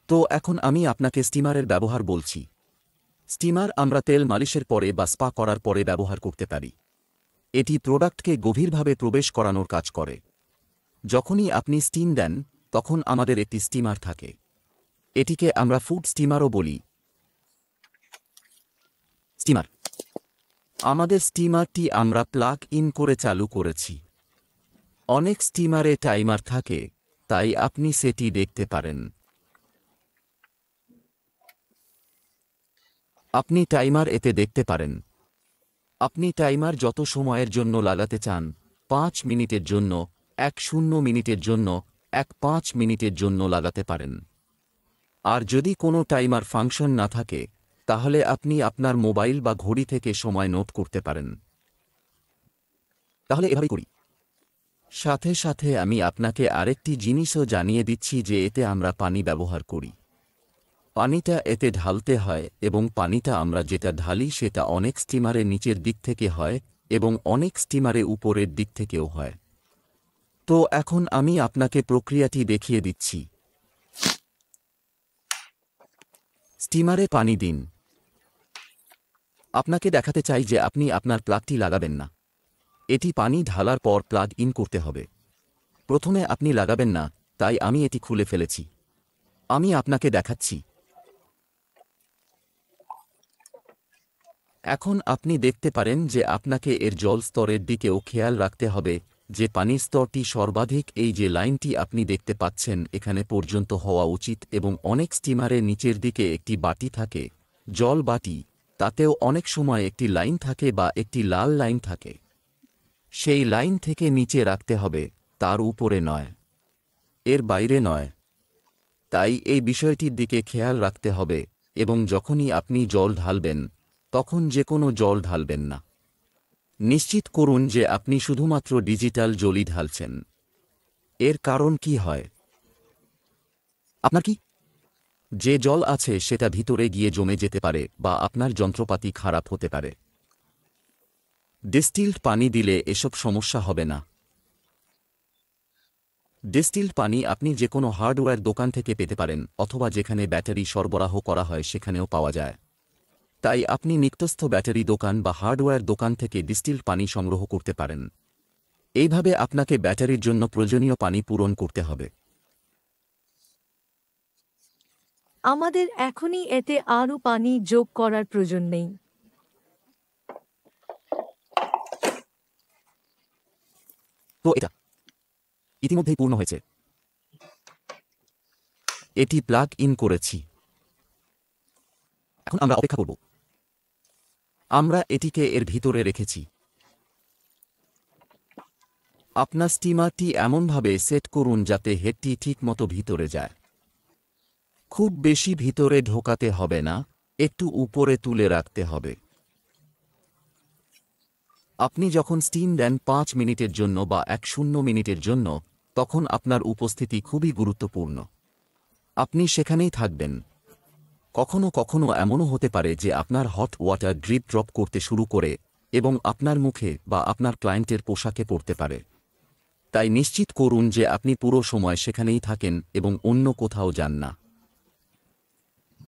তো এখন আমি আপনাকে স্টিমারের ব্যবহার বলছি। স্টিমার আমরা তেল মালিশের পরে বা স্পা করার পরে ব্যবহার করতে পারি। এটি প্রোডাক্টকে গভীরভাবে প্রবেশ করানোর কাজ করে। যখনই আপনি স্টিম দেন তখন আমাদের একটি স্টিমার থাকে। এটিকে আমরা ফুড স্টিমারও বলি। স্টিমার, আমাদের স্টিমারটি আমরা প্লাগ ইন করে চালু করেছি। অনেক স্টিমারে টাইমার থাকে, তাই আপনি সেটি দেখতে পারেন। আপনি টাইমার এতে দেখতে পারেন। আপনি টাইমার যত সময়ের জন্য লাগাতে চান, 5 মিনিটের জন্য, 10 মিনিটের জন্য, 15 মিনিটের জন্য লাগাতে পারেন। আর যদি কোনো টাইমার ফাংশন না থাকে, তাহলে আপনি আপনার মোবাইল বা ঘড়ি থেকে সময় নোট করতে পারেন। তাহলে এভাবেই করি। সাথে সাথে আমি আপনাকে আরেকটি জিনিসও জানিয়ে দিচ্ছি যে এতে আমরা পানি ব্যবহার করি। পানিটা এতে ঢালতে হয় এবং পানিটা আমরা যেটা ঢালি সেটা অনেক স্টিমারে নিচের দিক থেকে হয় এবং অনেক স্টিমারে উপরের দিক থেকেও হয়। তো এখন আমি আপনাকে প্রক্রিয়াটি দেখিয়ে দিচ্ছি। স্টিমারে পানি দিন। আপনাকে দেখাতে চাই যে আপনি আপনার প্লাগটি লাগাবেন না। এটি পানি ঢালার পর প্লাগ ইন করতে হবে। প্রথমে আপনি লাগাবেন না, তাই আমি এটি খুলে ফেলেছি। আমি আপনাকে দেখাচ্ছি। এখন আপনি দেখতে পারেন যে আপনাকে এর জল স্তরের দিকেও খেয়াল রাখতে হবে যে পানির স্তরটি সর্বাধিক এই যে লাইনটি আপনি দেখতে পাচ্ছেন এখানে পর্যন্ত হওয়া উচিত এবং অনেক স্টিমারে নিচের দিকে একটি বাটি থাকে, জল বাটি, তাতেও অনেক সময় একটি লাইন থাকে বা একটি লাল লাইন থাকে। সেই লাইন থেকে নিচে রাখতে হবে, তার উপরে নয়, এর বাইরে নয়। তাই এই বিষয়টির দিকে খেয়াল রাখতে হবে এবং যখনই আপনি জল ঢালবেন তখন যে কোনো জল ঢালবেন না। নিশ্চিত করুন যে আপনি শুধুমাত্র ডিজিটাল জলই ঢালছেন। এর কারণ কি হয়? আপনার কি যে জল আছে সেটা ভিতরে গিয়ে জমে যেতে পারে বা আপনার যন্ত্রপাতি খারাপ হতে পারে। ডিস্টিলড পানি দিলে এসব সমস্যা হবে না। ডিস্টিলড পানি আপনি যে কোনো হার্ডওয়্যার দোকান থেকে পেতে পারেন অথবা যেখানে ব্যাটারি সরবরাহ করা হয় সেখানেও পাওয়া যায়। তাই আপনি নিকটস্থ ব্যাটারি দোকান বা হার্ডওয়্যার দোকান থেকে ডিস্টিলড পানি সংগ্রহ করতে পারেন। এইভাবে আপনাকে ব্যাটারির জন্য প্রয়োজনীয় পানি পূরণ করতে হবে। আমাদের এখনই এতে আরও পানি যোগ করার প্রয়োজন নেই। তো এটা ইতিমধ্যেই পূর্ণ হয়েছে। এটি প্লাগ ইন করেছি। এখন আমরা অপেক্ষা করব। আমরা এটিকে এর ভিতরে রেখেছি। আপনার স্টিমারটি এমনভাবে সেট করুন যাতে হেডটি ঠিকমতো ভিতরে যায়। খুব বেশি ভিতরে ঢোকাতে হবে না, একটু উপরে তুলে রাখতে হবে। আপনি যখন স্টিম দেন 5 মিনিটের জন্য বা 10 মিনিটের জন্য, তখন আপনার উপস্থিতি খুবই গুরুত্বপূর্ণ। আপনি সেখানেই থাকবেন। কখনো কখনো এমনও হতে পারে যে আপনার হট ওয়াটার ড্রিপ ড্রপ করতে শুরু করে এবং আপনার মুখে বা আপনার ক্লায়েন্টের পোশাকে পড়তে পারে। তাই নিশ্চিত করুন যে আপনি পুরো সময় সেখানেই থাকেন এবং অন্য কোথাও যান না।